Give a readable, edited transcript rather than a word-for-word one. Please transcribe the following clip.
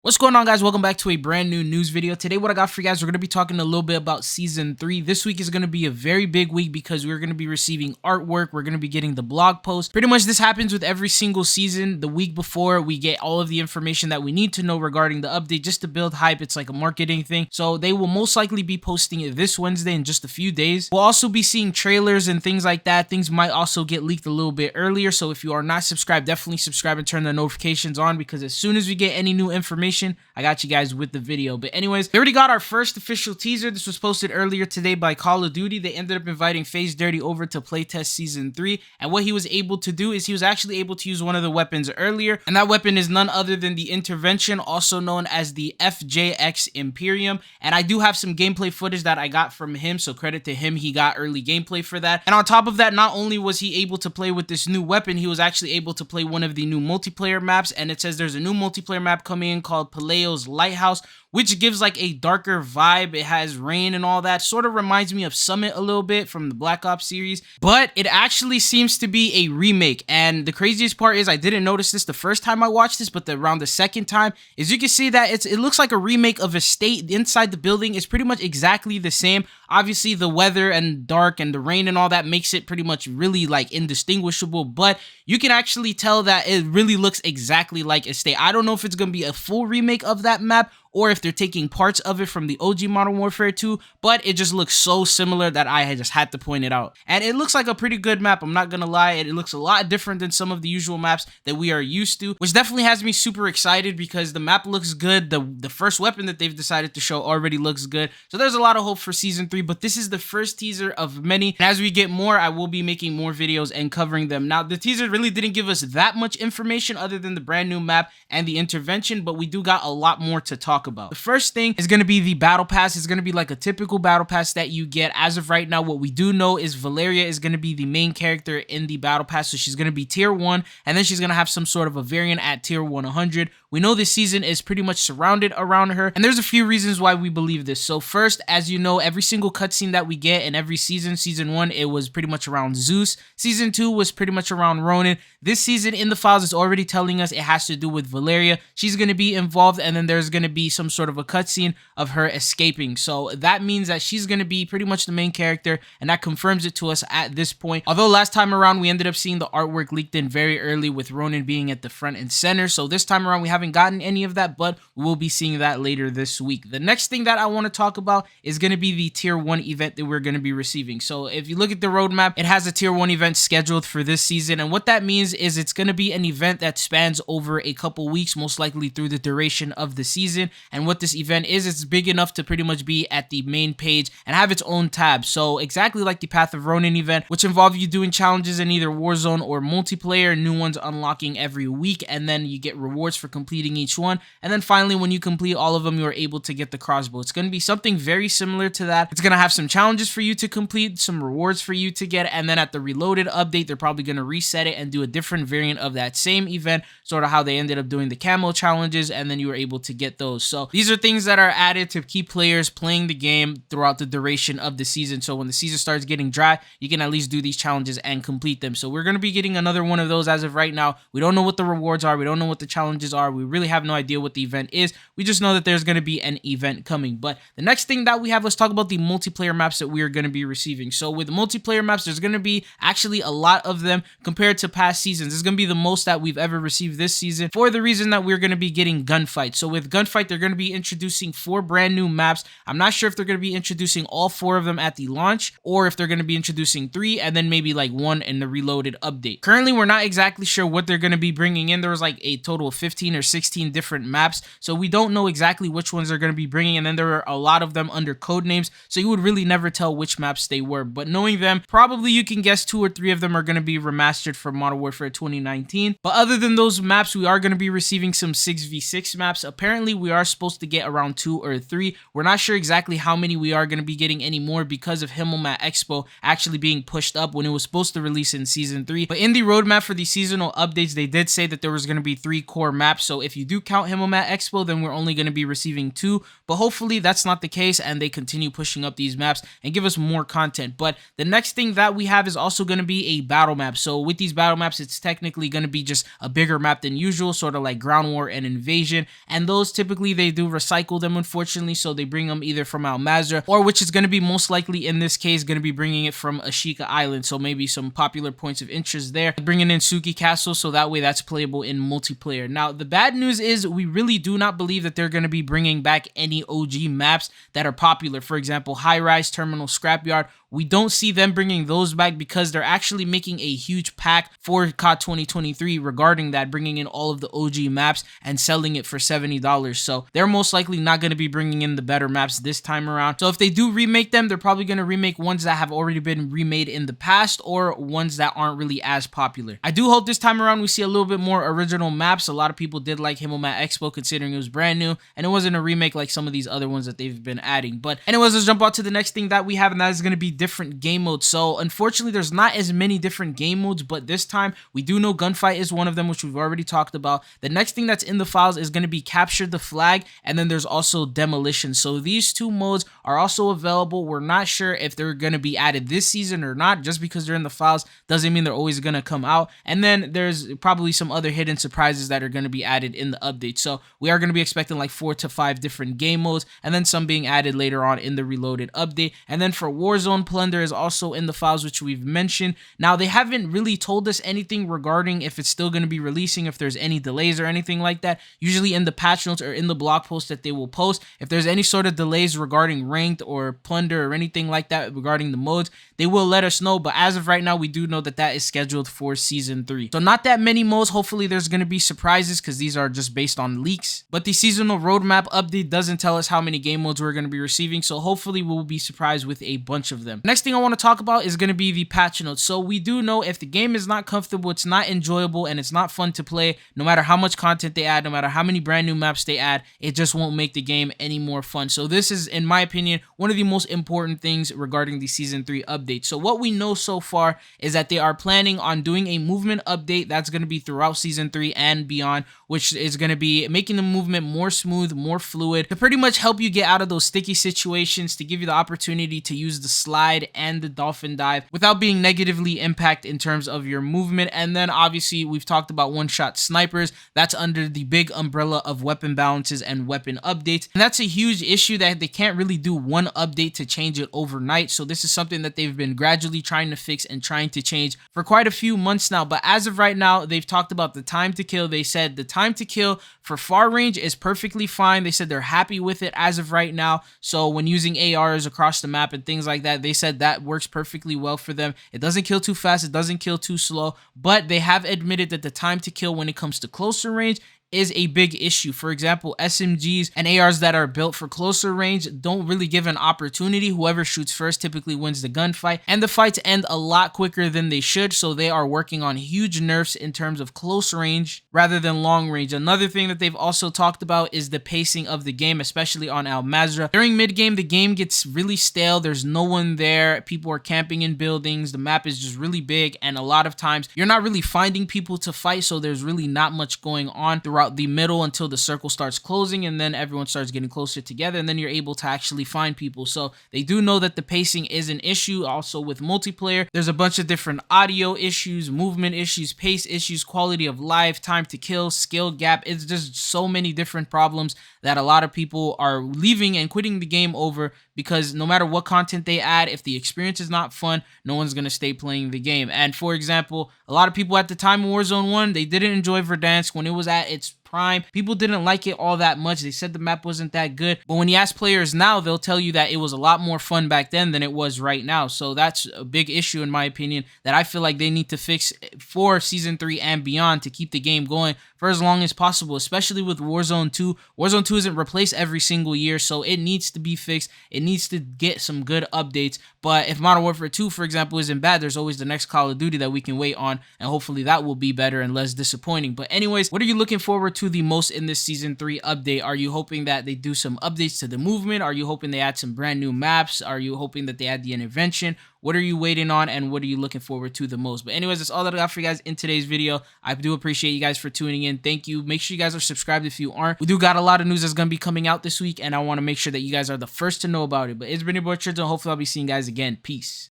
What's going on, guys? Welcome back to a brand new news video. Today what I got for you guys, we're going to be talking a little bit about season 3. This week is going to be a very big week because we're going to be receiving artwork. We're going to be getting the blog post. Pretty much this happens with every single season. The week before, we get all of the information that we need to know regarding the update just to build hype. It's like a marketing thing. So they will most likely be posting it this Wednesday in just a few days. We'll also be seeing trailers and things like that. Things might also get leaked a little bit earlier. So if you are not subscribed, definitely subscribe and turn the notifications on, because as soon as we get any new information, I got you guys with the video. But anyways, we already got our first official teaser. This was posted earlier today by Call of Duty. They ended up inviting Face Dirty over to playtest season 3, and what he was able to do is he was actually able to use one of the weapons earlier, and that weapon is none other than the Intervention, also known as the FJX Imperium. And I do have some gameplay footage that I got from him, so credit to him, he got early gameplay for that. And on top of that, not only was he able to play with this new weapon, he was actually able to play one of the new multiplayer maps, and it says there's a new multiplayer map coming in called Palaio's Lighthouse, which gives like a darker vibe. It has rain and all that. Sort of reminds me of Summit a little bit from the Black Ops series, but it actually seems to be a remake. And the craziest part is I didn't notice this the first time I watched this, but around the second time is you can see that it looks like a remake of a state. Inside the building is pretty much exactly the same. Obviously the weather and dark and the rain and all that makes it pretty much really like indistinguishable, but you can actually tell that it really looks exactly like a state. I don't know if it's going to be a full remake of that map or if they're taking parts of it from the OG Modern Warfare 2, but it just looks so similar that I just had to point it out. And it looks like a pretty good map, I'm not gonna lie. It looks a lot different than some of the usual maps that we are used to, which definitely has me super excited because the map looks good. The first weapon that they've decided to show already looks good. So there's a lot of hope for season 3, but this is the first teaser of many. And as we get more, I will be making more videos and covering them. Now, the teaser really didn't give us that much information other than the brand new map and the Intervention, but we do got a lot more to talk about. The first thing is going to be the battle pass. It's going to be like a typical battle pass that you get. As of right now, what we do know is Valeria is going to be the main character in the battle pass. So she's going to be tier 1, and then she's going to have some sort of a variant at tier 100. We know this season is pretty much surrounded around her, and there's a few reasons why we believe this. So first, as you know, every single cutscene that we get in every season, season 1, it was pretty much around Zeus. Season 2 was pretty much around Ronin. This season in the files is already telling us it has to do with Valeria. She's going to be involved, and then there's going to be some sort of a cutscene of her escaping. So that means that she's going to be pretty much the main character, and that confirms it to us at this point. Although last time around we ended up seeing the artwork leaked in very early with Ronin being at the front and center. So this time around we haven't gotten any of that, but we'll be seeing that later this week. The next thing that I want to talk about is going to be the tier 1 event that we're going to be receiving. So if you look at the roadmap, it has a tier 1 event scheduled for this season, and what that means is it's going to be an event that spans over a couple weeks, most likely through the duration of the season. And what this event is, it's big enough to pretty much be at the main page and have its own tab. So exactly like the Path of Ronin event, which involve you doing challenges in either Warzone or multiplayer, new ones unlocking every week, and then you get rewards for completing each one. And then finally, when you complete all of them, you are able to get the crossbow. It's going to be something very similar to that. It's going to have some challenges for you to complete, some rewards for you to get, and then at the Reloaded update, they're probably going to reset it and do a different variant of that same event, sort of how they ended up doing the camo challenges, and then you were able to get those. So these are things that are added to keep players playing the game throughout the duration of the season. So when the season starts getting dry, you can at least do these challenges and complete them. So we're going to be getting another one of those as of right now. We don't know what the rewards are. We don't know what the challenges are. We really have no idea what the event is. We just know that there's going to be an event coming. But the next thing that we have, let's talk about the multiplayer maps that we are going to be receiving. So with multiplayer maps, there's going to be actually a lot of them compared to past seasons. It's going to be the most that we've ever received this season for the reason that we're going to be getting Gunfight. So with Gunfight, they're going to be introducing 4 brand new maps. I'm not sure if they're going to be introducing all 4 of them at the launch or if they're going to be introducing 3 and then maybe like 1 in the Reloaded update. Currently, we're not exactly sure what they're going to be bringing in. There was like a total of 15 or 16 different maps, so we don't know exactly which ones they're going to be bringing, and then there are a lot of them under code names, so you would really never tell which maps they were. But knowing them, probably you can guess 2 or 3 of them are going to be remastered for Modern Warfare 2019. But other than those maps, we are going to be receiving some 6v6 maps. Apparently, we are supposed to get around 2 or 3. We're not sure exactly how many we are going to be getting anymore because of Himmelmat Expo actually being pushed up when it was supposed to release in season 3. But in the roadmap for the seasonal updates, they did say that there was going to be 3 core maps. So if you do count Himmelmat Expo, then we're only going to be receiving 2. But hopefully that's not the case and they continue pushing up these maps and give us more content. But the next thing that we have is also going to be a battle map. So with these battle maps, it's technically going to be just a bigger map than usual, sort of like Ground War and Invasion. And those typically they do recycle them, unfortunately. So they bring them either from Almazra or, which is going to be most likely in this case, going to be bringing it from Ashika Island. So maybe some popular points of interest there. Bringing in Suki Castle, so that way that's playable in multiplayer. Now, the bad news is we really do not believe that they're going to be bringing back any OG maps that are popular. For example, High Rise, Terminal, Scrapyard. We don't see them bringing those back because they're actually making a huge pack for COD 2023 regarding that, bringing in all of the OG maps and selling it for $70. So they're most likely not going to be bringing in the better maps this time around. So if they do remake them, they're probably going to remake ones that have already been remade in the past or ones that aren't really as popular. I do hope this time around we see a little bit more original maps. A lot of people did like Himmelmat Expo considering it was brand new and it wasn't a remake like some of these other ones that they've been adding. But anyways, let's jump on to the next thing that we have, and that is going to be different game modes. So unfortunately there's not as many different game modes, but this time we do know gunfight is one of them, which we've already talked about. The next thing that's in the files is going to be capture the flag, and then there's also demolition. So these 2 modes are also available. We're not sure if they're going to be added this season or not. Just because they're in the files doesn't mean they're always going to come out. And then there's probably some other hidden surprises that are going to be added in the update. So we are going to be expecting like 4 to 5 different game modes, and then some being added later on in the reloaded update. And then for Warzone, Plunder is also in the files, which we've mentioned. Now, they haven't really told us anything regarding if it's still going to be releasing, if there's any delays or anything like that. Usually in the patch notes or in the blog post that they will post, if there's any sort of delays regarding ranked or plunder or anything like that regarding the modes, they will let us know. But as of right now, we do know that that is scheduled for season 3. So not that many modes. Hopefully there's going to be surprises because these are just based on leaks. But the seasonal roadmap update doesn't tell us how many game modes we're going to be receiving. So hopefully we'll be surprised with a bunch of them. Next thing I want to talk about is going to be the patch notes. So we do know if the game is not comfortable, it's not enjoyable, and it's not fun to play, no matter how much content they add, no matter how many brand new maps they add, it just won't make the game any more fun. So this is, in my opinion, one of the most important things regarding the season 3 update. So what we know so far is that they are planning on doing a movement update that's going to be throughout season 3 and beyond, which is going to be making the movement more smooth, more fluid, to pretty much help you get out of those sticky situations, to give you the opportunity to use the slide and the dolphin dive without being negatively impacted in terms of your movement. And then obviously we've talked about one-shot snipers. That's under the big umbrella of weapon balances and weapon updates, and that's a huge issue that they can't really do one update to change it overnight. So this is something that they've been gradually trying to fix and trying to change for quite a few months now. But as of right now, they've talked about the time to kill. They said the time to kill for far range is perfectly fine. They said they're happy with it as of right now. So when using ARs across the map and things like that, they said that works perfectly well for them. It doesn't kill too fast, it doesn't kill too slow, but they have admitted that the time to kill when it comes to closer range is a big issue. For example, SMGs and ARs that are built for closer range don't really give an opportunity. Whoever shoots first typically wins the gunfight, and the fights end a lot quicker than they should. So they are working on huge nerfs in terms of close range rather than long range. Another thing that they've also talked about is the pacing of the game, especially on Almazra. During mid-game, the game gets really stale. There's no one there. People are camping in buildings. The map is just really big, and a lot of times you're not really finding people to fight, so there's really not much going on throughout the middle until the circle starts closing, and then everyone starts getting closer together, and then you're able to actually find people. So they do know that the pacing is an issue. Also with multiplayer, there's a bunch of different audio issues, movement issues, pace issues, quality of life, time to kill, skill gap. It's just so many different problems that a lot of people are leaving and quitting the game over, because no matter what content they add, if the experience is not fun, no one's going to stay playing the game. And for example, a lot of people at the time of Warzone 1, they didn't enjoy Verdansk when it was at its prime. People didn't like it all that much. They said the map wasn't that good. But when you ask players now, they'll tell you that it was a lot more fun back then than it was right now. So that's a big issue, in my opinion, that I feel like they need to fix for Season 3 and beyond to keep the game going for as long as possible, especially with Warzone 2. Warzone 2 isn't replaced every single year, so it needs to be fixed. It needs to get some good updates. But if Modern Warfare 2, for example, isn't bad, there's always the next Call of Duty that we can wait on, and hopefully that will be better and less disappointing. But anyways, what are you looking forward to to the most in this season 3 update? Are you hoping that they do some updates to the movement? Are you hoping they add some brand new maps? Are you hoping that they add the intervention? What are you waiting on, and what are you looking forward to the most? But anyways, that's all that I got for you guys in today's video. I do appreciate you guys for tuning in. Thank you. Make sure you guys are subscribed if you aren't. We do got a lot of news that's going to be coming out this week, and I want to make sure that you guys are the first to know about it. But it's been your boy Trids, and hopefully I'll be seeing you guys again. Peace.